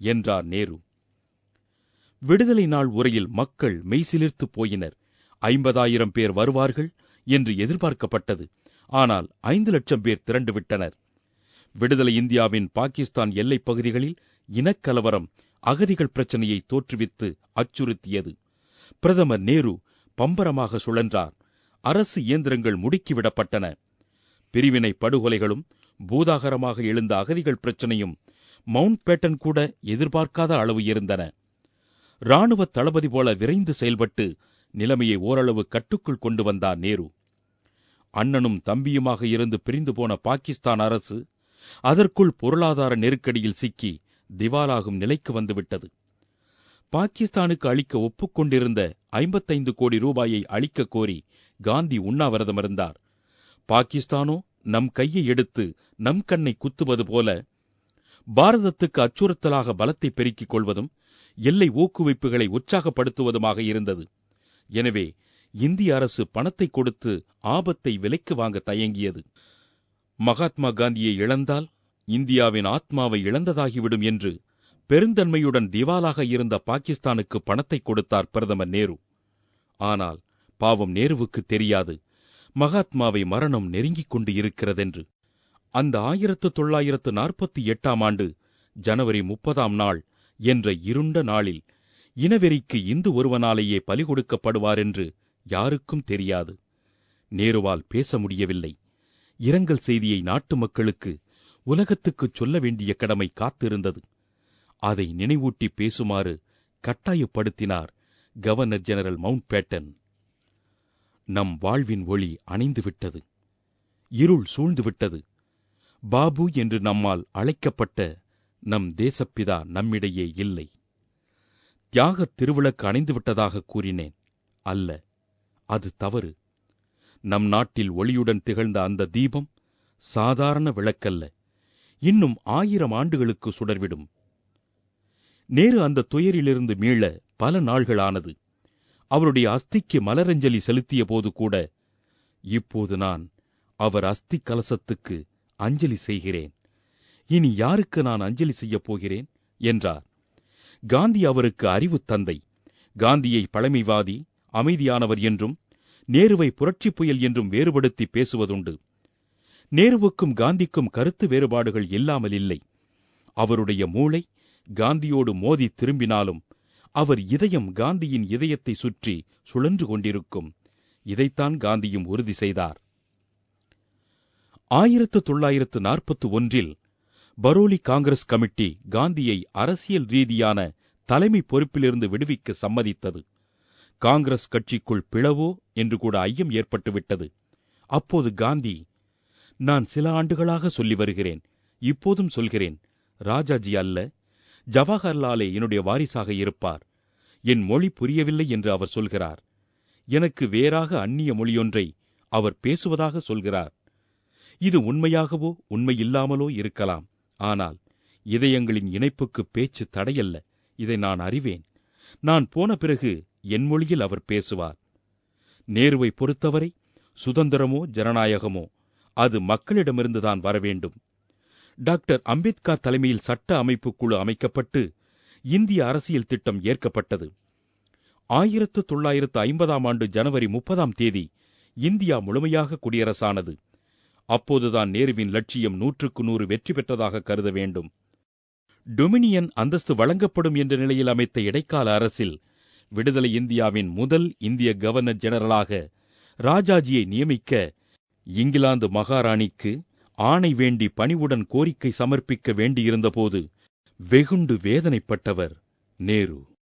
என்றார் நேரு. விடுதலை நாள் உரையில் மக்கள் மெய்சிலிர்த்து போயினர். 50,000 பேர் வருவார்கள் என்று எதிர்பார்க்கப்பட்டது. ஆனால் 5 லட்சம் பேர் திரண்டுவிட்டனர். விடுதலை இந்தியாவின் பாகிஸ்தான் எல்லைப் பகுதிகளில் இனக்கலவரம் அகதிகள் பிரச்சனையை தோற்றுவித்து அச்சுறுத்தியது. பிரதமர் நேரு பம்பரமாக சுழன்றார். அரசு இயந்திரங்கள் முடுக்கிவிடப்பட்டன. பிரிவினை படுகொலைகளும் பூதாகரமாக எழுந்த அகதிகள் பிரச்சனையும் மவுண்ட் பேட்டன் கூட எதிர்பார்க்காத அளவு இருந்தன. இராணுவ தளபதி போல விரைந்து செயல்பட்டு நிலைமையை ஓரளவு கட்டுக்குள் கொண்டு வந்தார் நேரு. அண்ணனும் தம்பியுமாக இருந்து பிரிந்து போன பாகிஸ்தான் அரசு அதற்குள் பொருளாதார நெருக்கடியில் சிக்கி திவாலாகும் நிலைக்கு வந்துவிட்டது. பாகிஸ்தானுக்கு அளிக்க ஒப்புக்கொண்டிருந்த 55 கோடி ரூபாயை அளிக்க கோரி காந்தி உண்ணாவிரதம் இருந்தார். பாகிஸ்தானோ நம் கையை எடுத்து நம் கண்ணை குத்துவது போல பாரதத்துக்கு அச்சுறுத்தலாக பலத்தை பெருக்கிக் கொள்வதும் எல்லை ஊக்குவிப்புகளை உற்சாகப்படுத்துவதுமாக இருந்தது. எனவே இந்திய அரசு பணத்தை கொடுத்து ஆபத்தை விலைக்கு வாங்க தயங்கியது. மகாத்மா காந்தியை இழந்தால் இந்தியாவின் ஆத்மாவை இழந்ததாகிவிடும் என்று பெருந்தன்மையுடன் திவாலாக இருந்த பாகிஸ்தானுக்கு பணத்தை கொடுத்தார் பிரதமர் நேரு. ஆனால் பாவம் நேருவுக்கு தெரியாது மகாத்மாவை மரணம் நெருங்கிக் கொண்டு இருக்கிறதென்று. அந்த 1948ஆம் ஆண்டு ஜனவரி 30ஆம் நாள் என்ற இருண்ட நாளில் இனவெறிக்கு இந்து ஒருவனாலேயே பலி கொடுக்கப்படுவார் என்று யாருக்கும் தெரியாது. நேருவால் பேச முடியவில்லை. இரங்கல் செய்தியை நாட்டு மக்களுக்கு, உலகத்துக்குச் சொல்ல வேண்டிய கடமை காத்திருந்தது. அதை நினைவூட்டி பேசுமாறு கட்டாயப்படுத்தினார் கவர்னர் ஜெனரல் மவுண்ட் பேட்டன். நம் வாழ்வின் ஒளி அணைந்துவிட்டது. இருள் சூழ்ந்துவிட்டது. பாபு என்று நம்மால் அழைக்கப்பட்ட நம் தேசப்பிதா நம்மிடையே இல்லை. தியாகத் திருவிளக்கு அணைந்துவிட்டதாக கூறினேன். அல்ல, அது தவறு. நம் நாட்டில் ஒளியுடன் திகழ்ந்த அந்த தீபம் சாதாரண விளக்கல்ல, இன்னும் 1000 ஆண்டுகளுக்கு சுடர்விடும். நேரு அந்த துயரிலிருந்து மீள பல நாள்களானது. அவருடைய அஸ்திக்கு மலரஞ்சலி செலுத்திய போது கூட, இப்போது நான் அவர் அஸ்தி கலசத்துக்கு அஞ்சலி செய்கிறேன். இனி யாருக்கு நான் அஞ்சலி செய்யப் போகிறேன் என்றார். காந்தி அவருக்கு அறிவு தந்தை. காந்தியை பழமைவாதி, அமைதியானவர் என்றும் நேருவை புரட்சிப் புயல் என்றும் வேறுபடுத்தி பேசுவதுண்டு. நேருவுக்கும் காந்திக்கும் கருத்து வேறுபாடுகள் இல்லாமல் இல்லை. அவருடைய மூளை காந்தியோடு மோதி திரும்பினாலும் அவர் இதயம் காந்தியின் இதயத்தை சுற்றி சுழன்று கொண்டிருக்கும். இதைத்தான் காந்தியும் உறுதி செய்தார். 1941இல் பரோலி காங்கிரஸ் கமிட்டி காந்தியை அரசியல் ரீதியான தலைமை பொறுப்பிலிருந்து விடுவிக்க சம்மதித்தது. காங்கிரஸ் கட்சிக்குள் பிளவோ என்று கூட ஐயம் ஏற்பட்டுவிட்டது. அப்போது காந்தி, நான் சில ஆண்டுகளாக சொல்லி வருகிறேன், இப்போதும் சொல்கிறேன், ராஜாஜி அல்ல, ஜவஹர்லாலே என்னுடைய வாரிசாக இருப்பார். என் மொழி புரியவில்லை என்று அவர் சொல்கிறார். எனக்கு வேறாக அந்நிய மொழியொன்றை அவர் பேசுவதாக சொல்கிறார். இது உண்மையாகவோ உண்மையில்லாமலோ இருக்கலாம். ஆனால் இதயங்களின் இணைப்புக்கு பேச்சு தடையல்ல. இதை நான் அறிவேன். நான் போன பிறகு என் மொழியில் அவர் பேசுவார். நேருவை பொறுத்தவரை சுதந்திரமோ ஜனநாயகமோ அது மக்களிடமிருந்துதான் வரவேண்டும். டாக்டர் அம்பேத்கர் தலைமையில் சட்ட அமைப்பு குழு அமைக்கப்பட்டு இந்திய அரசியல் திட்டம் ஏற்கப்பட்டது. 1950ஆம் ஆண்டு ஜனவரி 30ஆம் தேதி இந்தியா முழுமையாக குடியரசானது. அப்போதுதான் நேருவின் லட்சியம் 100க்கு 100 வெற்றி பெற்றதாக கருத வேண்டும். டொமினியன் அந்தஸ்து வழங்கப்படும் என்ற நிலையில் அமைத்த இடைக்கால அரசில் விடுதலை இந்தியாவின் முதல் இந்திய கவர்னர் ஜெனரலாக ராஜாஜியை நியமிக்க இங்கிலாந்து மகாராணிக்கு ஆணை வேண்டி பணிவுடன் கோரிக்கை சமர்ப்பிக்க வேண்டியிருந்தபோது வெகுண்டு வேதனைப்பட்டவர் நேரு.